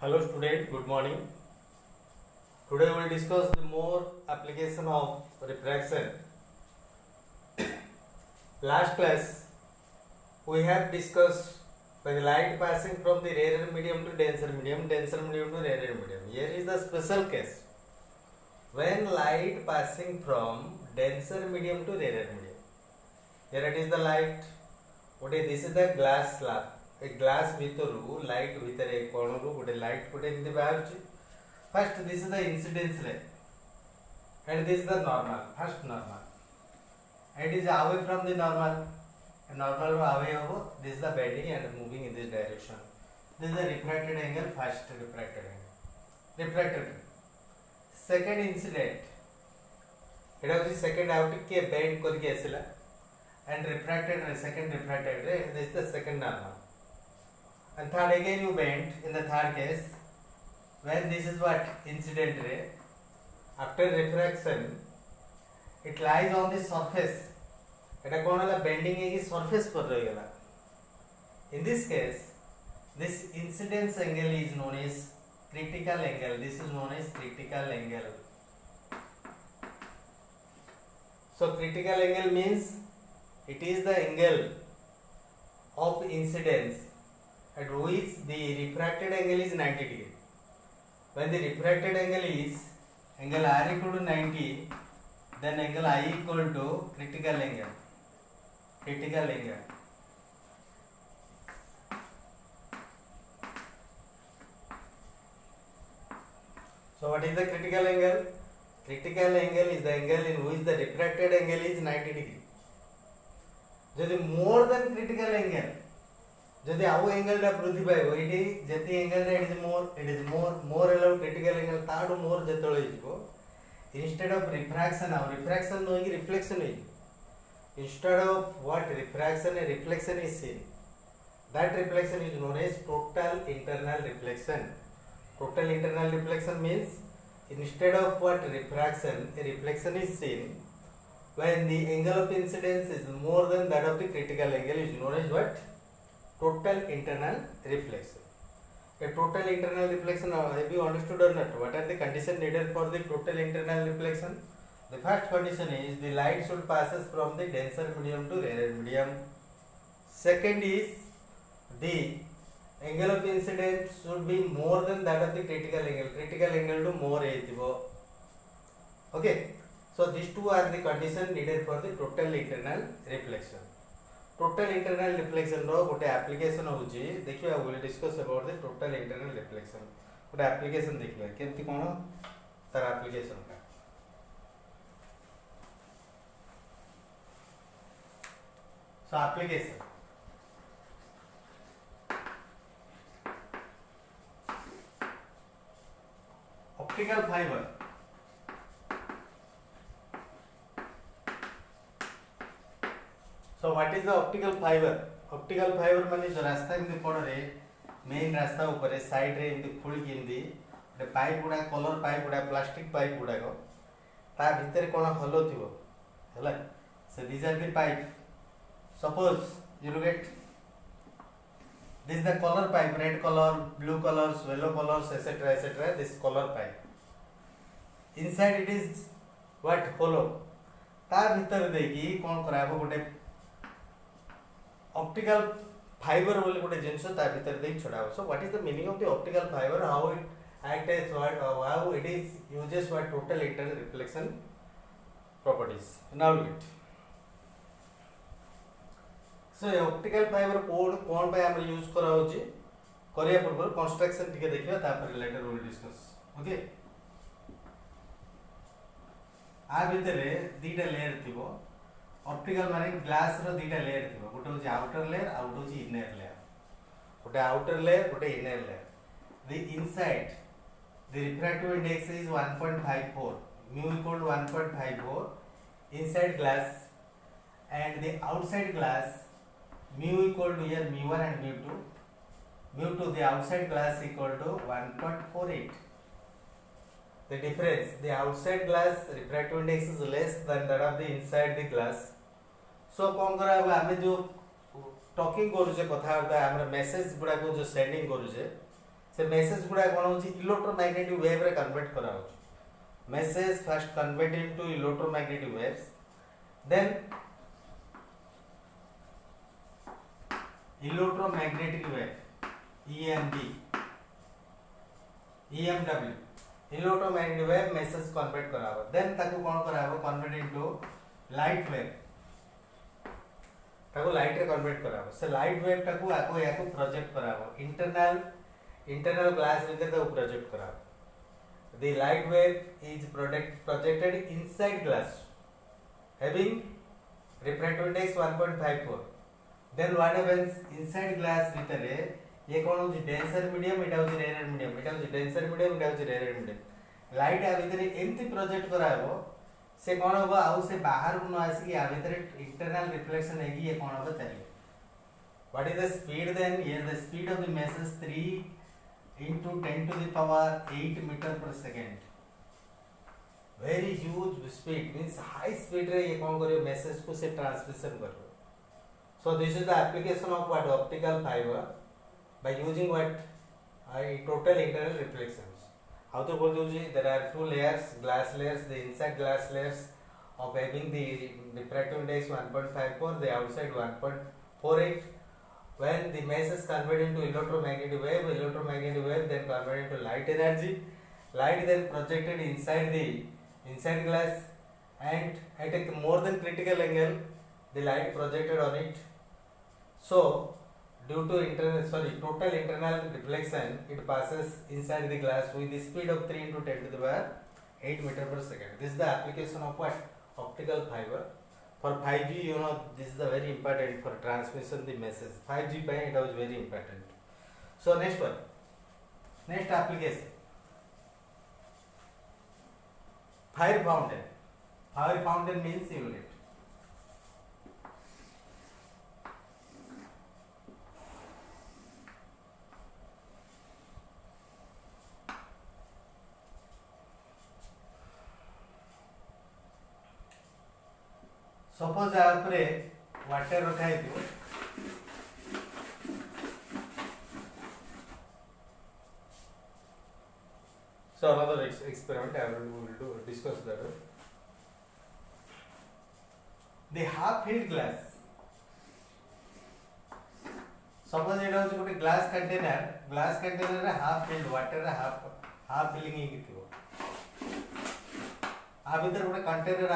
Hello student, good morning. Today we will discuss the more application of refraction. Last class we have discussed by the light passing from the rarer medium to denser medium to rarer medium. Here is the special case. When light passing from denser medium to rarer medium. Here it is the light. Okay, this is the glass slab. ए glass भितरु light भितर कोणरू गोटे light गोटे एमती बाहर first this is the incidence ray and this is the normal first normal and is away from the normal normal away हो this is the bending and moving in this direction this is the refracted angle first refracted second incident एटा होची second out के bend करके आसिला and refracted second refracted ray this is the second normal. And third again you bend in the third case when this is what incident ray after refraction it lies on the surface eta kon hala bending he surface par rahi gala in this case this incidence angle is known as critical angle. This is known as critical angle. So critical angle means it is the angle of incidence at which the refracted angle is 90 degree. When the refracted angle is angle R equal to 90, then angle I equal to critical angle. Critical angle. So what is the critical angle? Critical angle is the angle in which the refracted angle is 90 degree. যদি more than critical angle जदि आउ angle टा वृद्धि पाइबो एटी जति angle रे it is more एलो क्रिटिकल एंगल ताडू मोर जतळे हिजबो इंस्टेड ऑफ रिफ्रैक्शन आउ रिफ्रैक्शन नो कि रिफ्लेक्शन है instead of what refraction and reflection is seen that reflection is known as total internal reflection. Total internal reflection means instead of what refraction a reflection is seen when the angle of incidence is more than that of the critical angle is known as what total internal reflection. A total internal reflection, have you understood or not? What are the conditions needed for the total internal reflection? The first condition is the light should passes from the denser medium to rarer medium. Second is the angle of incidence should be more than that of the critical angle. Critical angle to more ହେଇଥିବ. Okay, so these two are the conditions needed for the total internal reflection. Total internal reflection रो गोटे application होची देखिबा will discuss about the total internal reflection गोटे application देखिबा केमति कोन तार एप्लीकेशन का so application optical fibre. So what is the optical fiber? Optical fiber माने जो रास्ता इनके पड़ रे मेन रास्ता ऊपर साइड रे इनके खुल के इनदी ଗୋଟେ ପାଇପ ଗୁଡା କଲର ପାଇପ ଗୁଡା ପ୍ଲାଷ୍ଟିକ ପାଇପ ଗୁଡାକ ତା ଭିତରେ कोन हलो थिबो हैला से these are the pipe. Suppose you look at this is the color pipe, red color, blue colors, yellow colors, etc. This color pipe inside it is what hollow ता भीतर देकी कोन कराबो गोटे ऑप्टिकल फाइबर बोले गोटे जिंस ता भीतर देख छडाव. So what is the meaning of the optical fibre, how it act as what, how it is uses what total internal reflection properties. Now look it. So ये ऑप्टिकल फाइबर कोन पे हम use करा होची करिया पूर्व कंस्ट्रक्शन टिके देखिबा तापर लेटर विल डिस्कस. ओके, आ भीतर दीटा लेयर थिबो. ऑप्टिकल माने ग्लास रो दीटा लेयर थिबो. गोटे होची आउटर लेयर आ गोटे होची इनर लेयर. गोटे आउटर लेयर गोटे inner layer. The inside the refractive index is 1.54 mu equal to 1.54 inside glass and the outside glass mu equal to here mu1 and mu2. mu2 the outside glass equal to 1.48. The difference, the outside glass refractive index is less than that of the inside the glass. So कौन करा आम जो talking करूचे कथा हमरा message गुडा को जो sending करूचे से मेसेज गुड़ा कौन हो इलेक्ट्रोमैग्नेटिक वेव रे कन्वर्ट करा हो message first convert into electromagnetic waves then electromagnetic wave EMB EMW electromagnetic wave message convert करा हो देन ताको कौन करा हो कन्वर्ट इनटू लाइट वेव ताको लाइट रे कन्वर्ट करा हो से लाइट वेव ताको आको याको प्रोजेक्ट करा हो इंटरनल ग्लास भीतर ताको प्रोजेक्ट करा हो the light wave is projected inside glass having refractive index 1.54 then what happens inside glass ଭିତରେ ये कौन होची डेंसर मीडियम एटा होची रेयर मीडियम एटा होची डेंसर मीडियम एटा होची रेयर मीडियम लाइट आ भिତରେ एमती प्रोजेक्ट करा हो से कौन होबो आउ से बाहर को न आसी कि आ भिତରେ इंटरनल रिफ्लेक्शन है कि ये कौन होबो चलिए what is the speed then here the speed of the message 3 into 10 to the power 8 meter per second very huge speed means high speed रे ये कौन करियो मेसेज को से ट्रांसमिशन करियो so this is the application of what optical fiber by using what total internal reflections how to बोल दो जी there are two layers glass layers the inside glass layers of having the refractive index 1.54 the outside 1.48 when the mass is converted into electromagnetic wave then converted into light energy light then projected inside glass and at a more than critical angle the light projected on it so due to total internal reflection it passes inside the glass with the speed of 3 into 10 to the power 8 meter per second this is the application of what optical fiber for 5G you know this is the very important for transmission the message 5G by it was very important so next application fire fountain means unit suppose आ ऊपर water रखा है तो so another experiment I will discuss that the half filled glass suppose it was a glass container रे half filled water रे half filling ही कितो आ भीतर गोटे container आ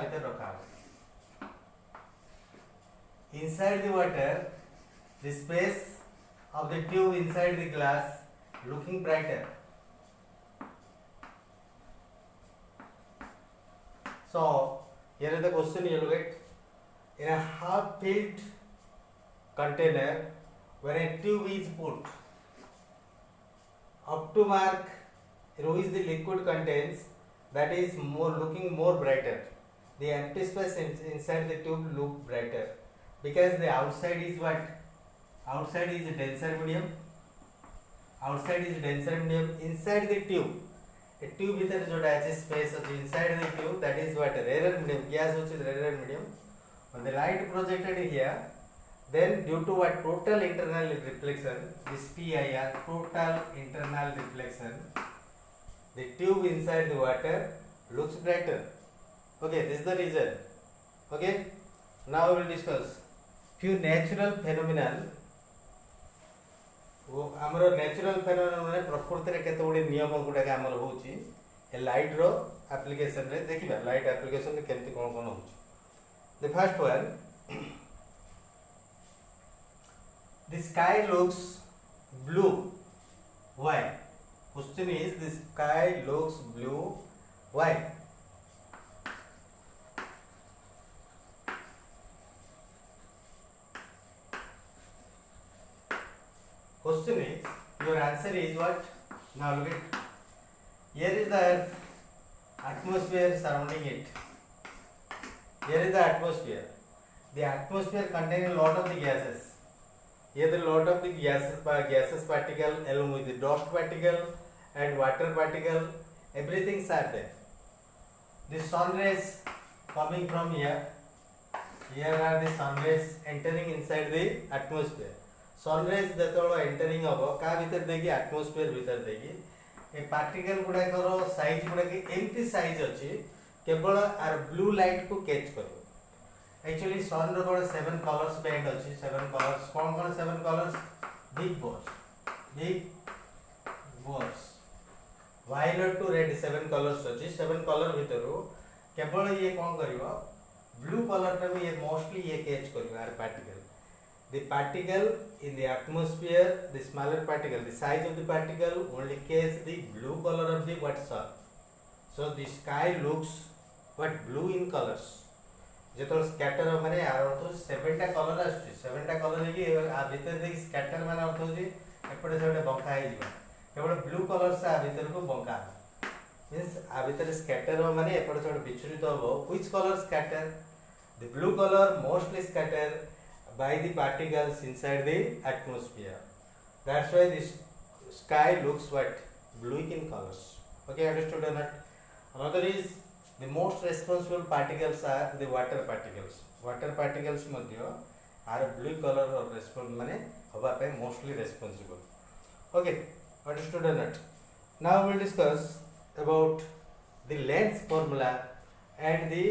भीतर रखा है inside the water the space of the tube inside the glass looking brighter so here is the question you look at in a half filled container when a tube is put up to mark which the liquid contains that is looking more brighter the empty space inside the tube look brighter because the outside is denser medium inside the tube a tube bhitar jota ache space of inside the tube that is what rarer medium gas hochi rarer medium when the light projected here then due to what total internal reflection this TIR total internal reflection the tube inside the water looks brighter okay this is the result okay now we will discuss few natural phenomenon वो हमरो natural phenomenon माने प्रकृति रे केते गुडी नियम गुडा के हमर होची ए लाइट रो एप्लीकेशन रे देखिबा लाइट एप्लीकेशन रे केमति कोन कोन होची the first one the sky looks blue why question is the sky looks blue why question is your answer is what now look at here is the earth atmosphere surrounding it here is the atmosphere contains a lot of the gases here the lot of the gases particle along with the dust particle and water particle everything are there the sun rays coming from here are the sun rays entering inside the atmosphere sunrise जेतबेले entering हबो का भीतर देखि atmosphere भीतर देखि ए particle गुड़ाकर size गुड़ा एमती size अच्छी केवल आर ब्लू लाइट को कैच कर एक्चुअली सन रो 7 कलर्स बैंड अच्छी 7 कलर्स कौन कौन 7 कलर्स बिग बॉस वायलेट टू रेड 7 कलर्स अच्छी 7 कलर भीतर केवल ये कौन करिवो ब्लू कलर टा ये मोस्टली ये कैच करिवो आर particle the particle in the atmosphere the smaller particle the size of the particle only catch the blue color of the what sun so the sky looks what blue in colors जेतल scatter माने यार अर्थ हो 7टा colour आछी 7टा colour की आ भीतर देखि scatter माने अर्थ हो जे एपटे से बंका हे जिवो केवल ब्लू कलर से आ भीतर को बंका मींस आ भीतर स्कैटर माने एपटे से विचलित होबो which colour scatter the blue colour mostly scatter by the particles inside the atmosphere. That's why this sky looks what blue in colors. Okay, understood or not? Another is the most responsible particles are the water particles. Water particles madhya are blue color or respond mane haba pe mostly responsible. Okay, understood or not? Now we'll discuss about the lens formula and the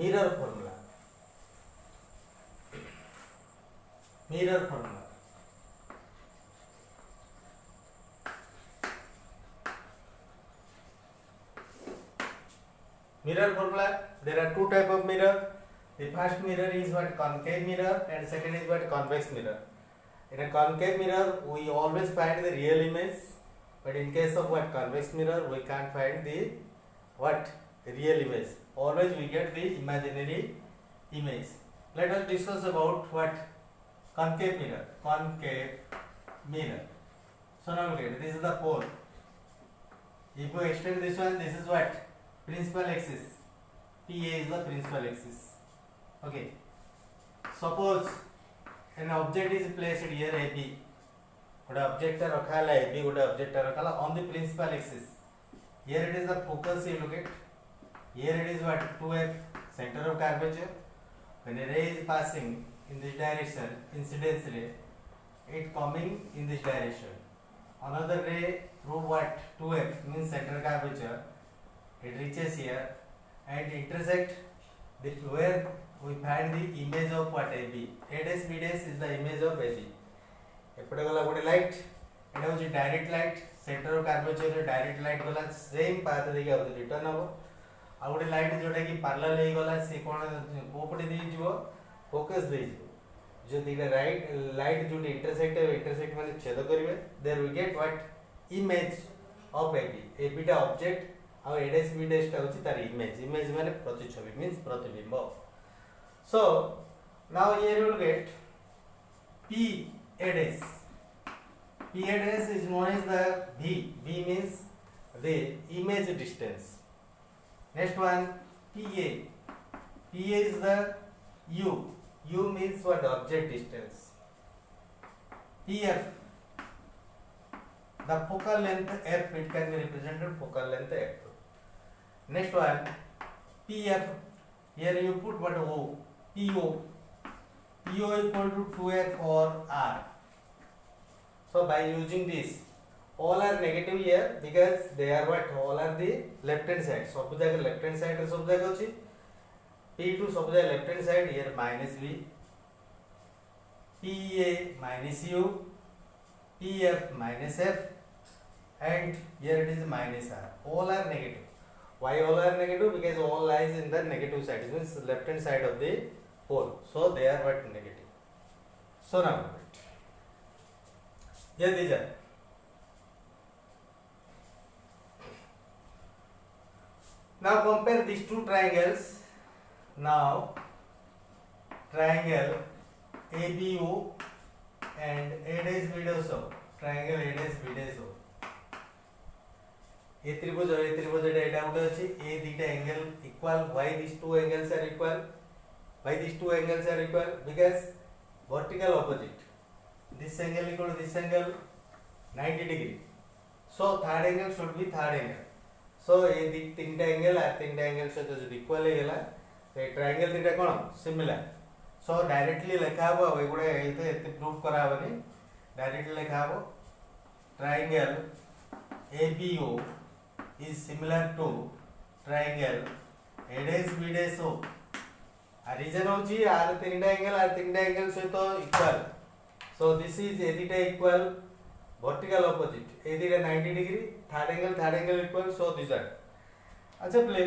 mirror formula. Mirror formula. Mirror formula. There are two type of mirror. The first mirror is what concave mirror and second is what convex mirror. In a concave mirror, we always find the real image, but in case of what convex mirror, we can't find the what real image. Always we get the imaginary image. Let us discuss about what concave mirror. So now look at this is the pole. If you extend this one, this is what principal axis. PA is the principal axis. Okay. Suppose an object is placed here AB. Good object रखा है AB, good object रखा है on the principal axis. Here it is the focus. You look at. Here it is what 2F center of curvature. When a ray is passing in this direction, incidence ray, it coming in this direction. Another ray through what 2F means center curvature, it reaches here and intersect the where we find the image of what AB. A dash B dash is the image of AB. एपटे गला गोटे light एटा होची direct light centre of curvature रे direct light गला same path देके आ return हो आ गोटे light जोटा की पैरेलल हे गला से कोन कोपटे दे जिवो फोकस दे जो दिगा राइट लाइट जो इंटरसेक्ट माने छेद करिवे there we get what image of AB टा ऑब्जेक्ट और एडस बी डैश टा होची तार इमेज माने प्रतिछवि मींस प्रतिबिंब so now here you will get p adS is known as the v means the image distance. Next one pa is the u means what object distance. pf the focal length f, it can be represented focal length f. Next one pf, here you put what o, po equal to 2f or r. So by using this, all are negative here because they are what, all are the left hand side. सब जगह left hand side रे सब जगह अछि p2 सब जगह left hand side, here minus v, pa minus u, pf minus f, and here it is minus r. All are negative. Why all are negative? Because all lies in the negative side, it means left hand side of the pole. So they are what, negative. So now here these are. Now compare these two triangles. Now triangle ABO and ADSBDSO. Triangle ADSBDSO. A tripod eta gote achi. A dita angle equal. Why these two angles are equal? Why these two angles are equal? Because vertical opposite. This angle equal to this angle 90 degree. So third angle should be third angle. So ये तीनटा angle और तीनटा angle से जो equal है गला तो ये triangle तीनटा कौन similar. सो डायरेक्टली लिखा हो एगुड़ा ये प्रूफ कराबनी डायरेक्टली लिखा हो triangle ABO is similar to triangle ADS BDS O reason होची आर तीनटा एंगल सहित इक्वल सो दिस इज ए दिटा इक्वल वर्टिकल ऑपोजिट ए दिटा 90 degree third angle equal so this are अच्छा प्ले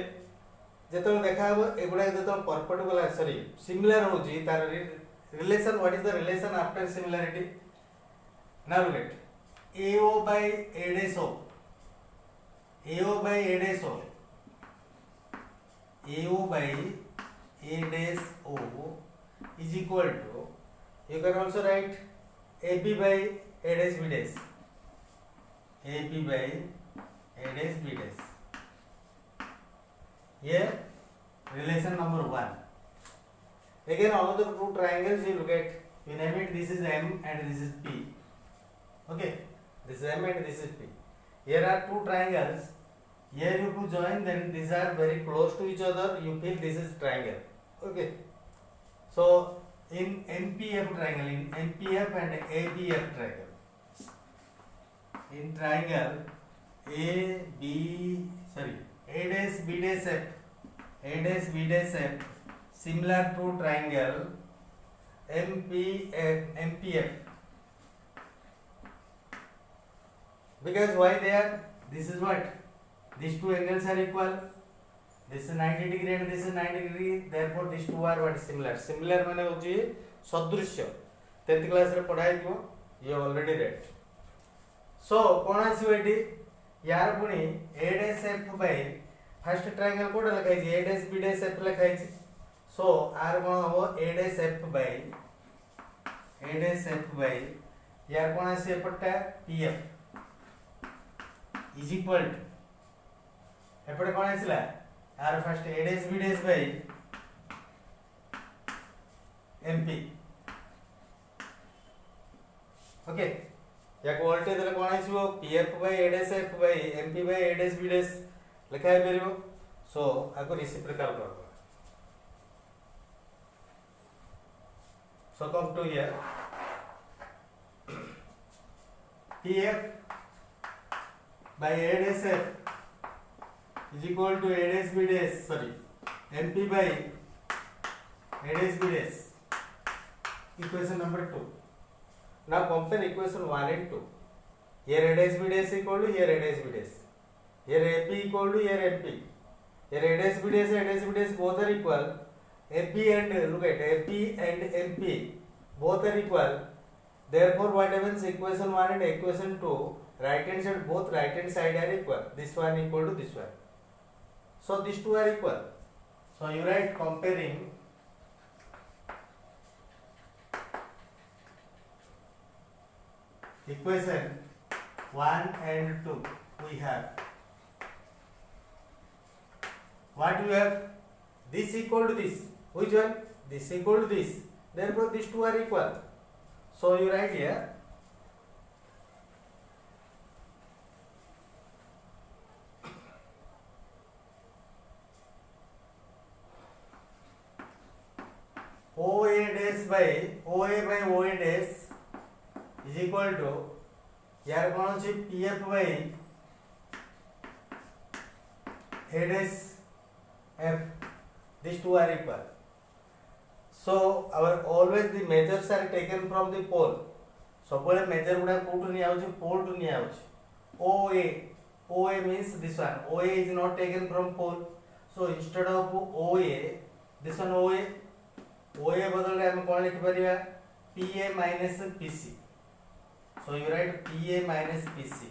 जेतो देखा हो एगुडा जेतो परपेंडिकुलर सॉरी सिमिलर होची तार relation what is the relation after similarity now look at AO by ADS O AO by ADS O AO by A dash O is equal to you can also write AB by A dash B dash AB by A dash B dash ये relation number 1 again another two triangles you look at you name it this is M and this is P okay this is M and this is P here are two triangles here you could join then these are very close to each other you feel this is triangle okay so in MPF triangle in MPF and ABF triangle in triangle A dash B dash F similar to triangle MPF because why they are this is what these two angles are equal this is 90 degree and this is 90 degree therefore these two are what similar माने होची सदृश्य 10th class रे पढ़ाई दियो ये already red सो कोन आसी eighty यार पुनी A dash F by first triangle code लिखाई छी A dash B dash F लिखाई छी सो आर कोन हो A dash F by यार कोन आसी एपटा PF is equal to एपटे कोन आसीला आर first A dash B dash by MP okay या क्वालिटी देले कोन आसीबो PF by A dash F by MP by A dash B dash लिखाई परिबो सो आको रेसिप्रोकल करबो so come to here PF by A dash F is equal to A dash B dash sorry MP by A dash B dash equation number 2 now compare equation 1 and 2 here A dash B dash equal to here A dash B dash here AP equal to here MP here A dash B dash both are equal AP and look at AP and MP both are equal therefore what happens equation 1 and equation 2 right hand side both right hand side are equal this one equal to this one so these two are equal so you write comparing equation 1 and 2 we have what we have this equal to this which one this equal to this therefore these two are equal so you write here OA dash by OA dash is equal to यार कौन सी PF by A dash F these two are equal so our always the measures are taken from the pole सबले major गुडा कोटु नि आउची pole to नि आउची OA means this one OA is not taken from pole so instead of OA this one OA बदल हम कौन लिख परिया PA minus PC so you write PA minus PC